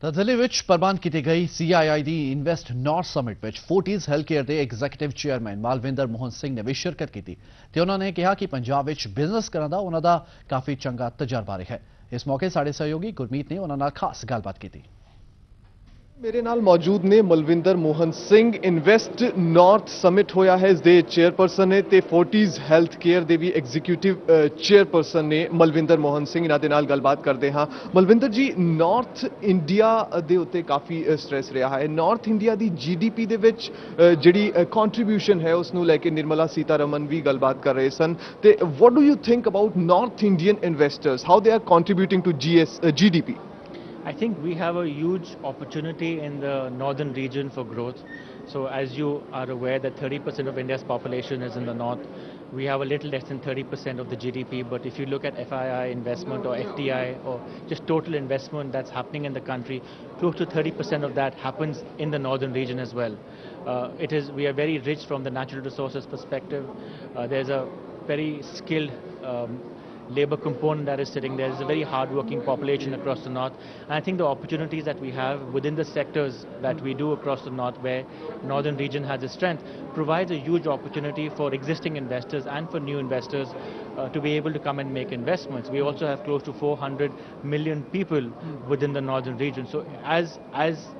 ਤਾਂ ਦਿੱਲੀ ਵਿੱਚ ਪ੍ਰਬੰਧ ਕੀਤੀ ਗਈ CII ਦੀ ਇਨਵੈਸਟ ਨਾਰਥ ਸਮਿਟ ਵਿੱਚ ਫੋਰਟਿਸ ਹੈਲਥਕੇਅਰ ਦੇ ਐਗਜ਼ੀਕਿਊਟਿਵ ਚੇਅਰਮੈਨ ਮਾਲਵਿੰਦਰ ਮੋਹਨ ਸਿੰਘ ਨੇ ਵੀ ਸ਼ਿਰਕਤ ਕੀਤੀ ਤੇ ਉਹਨਾਂ ਨੇ ਕਿਹਾ ਕਿ ਪੰਜਾਬ ਵਿੱਚ ਬਿਜ਼ਨਸ ਕਰਨ ਦਾ ਉਹਨਾਂ ਦਾ ਕਾਫੀ ਚੰਗਾ ਤਜਰਬਾ ਰਿਹਾ ਹੈ। ਇਸ ਮੌਕੇ ਸਾਡੇ ਸਹਿਯੋਗੀ ਗੁਰਮੀਤ ਨੇ ਉਹਨਾਂ ਨਾਲ ਖਾਸ ਗੱਲਬਾਤ ਕੀਤੀ। मेरे नाल मौजूद ने Malvinder Mohan Singh invest north summit होया है इस दे चेयरपर्सन ने ते फोर्टिस हेल्थ केयर दे भी एग्जीक्यूटिव चेयरपर्सन ने मलविंदर मोहन सिंह इन्हां दे नाल गलबात करते हाँ। मलविंदर जी, नॉर्थ इंडिया दे उत्ते काफ़ी स्ट्रेस रहा है। नॉर्थ इंडिया दी GDP दे विच जिहड़ी कॉन्ट्रीब्यूशन है उसनूं लैके निर्मला सीतारमन भी गलबात कर रहे सन ते what do you think about north Indian investors, how they are contributing to GDP? I think we have a huge opportunity in the northern region for growth. So as you are aware that 30% of India's population is in the north. We have a little less than 30% of the GDP, but if you look at FII investment or FDI or just total investment that's happening in the country, close to 30% of that happens in the northern region as well. We are very rich from the natural resources perspective. There's a very skilled labor component that is sitting there. There's a very hard-working population across the north. And I think the opportunities that we have within the sectors that we do across the north, where northern region has its strength, provides a huge opportunity for existing investors and for new investors to be able to come and make investments. We also have close to 400 million people within the northern region. So as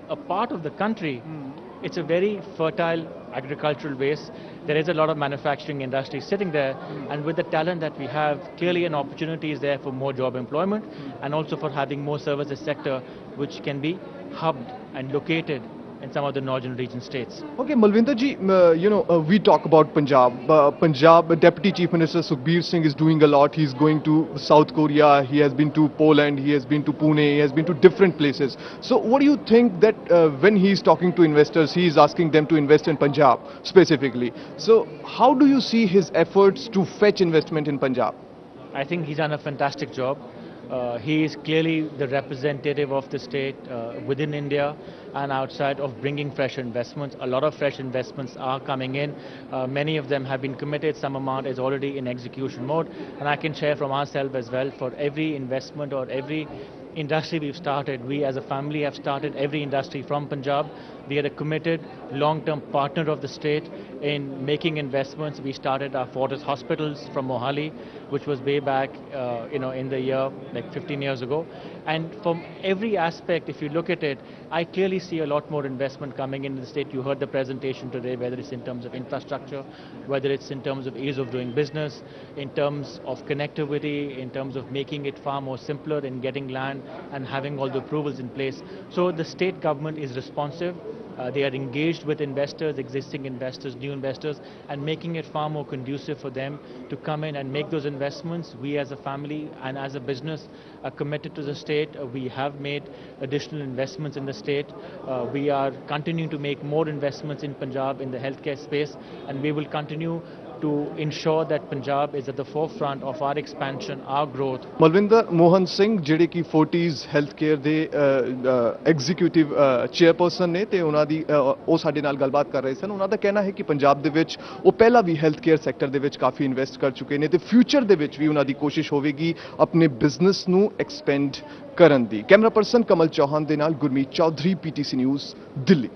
a part of the country, it's a very fertile agricultural base. There is a lot of manufacturing industry sitting there, and with the talent that we have, clearly an opportunity is there for more job employment and also for having more services sector which can be hubbed and located in some of the northern region states. Okay, Malvinder ji, we talk about Punjab. Punjab Deputy Chief Minister Sukhbir Singh is doing a lot. He's going to South Korea. He has been to Poland. He has been to Pune. He has been to different places. So, what do you think that when he's talking to investors, he is asking them to invest in Punjab specifically? So, how do you see his efforts to fetch investment in Punjab? I think he's done a fantastic job. He is clearly the representative of the state within India and outside of bringing fresh investments. A lot of fresh investments are coming in. Many of them have been committed. Some amount is already in execution mode. And I can share from ourselves as well, for every investment or every industry we've started, we as a family have started every industry from Punjab. We are a committed long-term partner of the state in making investments. We started our Fortis hospitals from Mohali, which was way back in the year like 15 years ago. And from every aspect, if you look at it, I clearly see a lot more investment coming in the state. You heard the presentation today, whether it's in terms of infrastructure, whether it's in terms of ease of doing business, in terms of connectivity, in terms of making it far more simpler in getting land and having all the approvals in place. So the state government is responsive. They are engaged with investors, existing investors, new investors, and making it far more conducive for them to come in and make those investments. We as a family and as a business are committed to the state. We have made additional investments in the state. We are continuing to make more investments in Punjab in the healthcare space, and we will continue to ensure that Punjab is at the forefront of our expansion, our growth. Malvinder Mohan Singh ਜਿਹੜੇ ਕਿ Fortis health care ਦੇ executive chairperson ਨੇ ਤੇ ਉਹਨਾਂ ਦੀ ਉਹ ਸਾਡੇ ਨਾਲ ਗੱਲਬਾਤ ਕਰ ਰਹੇ ਸਨ। ਉਹਨਾਂ ਦਾ ਕਹਿਣਾ ਹੈ ਕਿ ਪੰਜਾਬ ਦੇ ਵਿੱਚ ਉਹ ਪਹਿਲਾਂ ਵੀ ਹੈਲਥ ਕੇਅਰ ਸੈਕਟਰ ਦੇ ਵਿੱਚ ਕਾਫੀ ਇਨਵੈਸਟ ਕਰ ਚੁੱਕੇ ਨੇ ਤੇ ਫਿਊਚਰ ਦੇ ਵਿੱਚ ਵੀ ਉਹਨਾਂ ਦੀ ਕੋਸ਼ਿਸ਼ ਹੋਵੇਗੀ ਆਪਣੇ ਬਿਜ਼ਨਸ ਨੂੰ ਐਕਸਪੈਂਡ ਕਰਨ ਦੀ। ਕੈਮਰਾ ਪਰਸਨ ਕਮਲ ਚੌਹਾਨ ਦੇ ਨਾਲ ਗੁਰਮੀਤ ਚੌਧਰੀ, PTC ਨਿਊਜ਼, ਦਿੱਲੀ।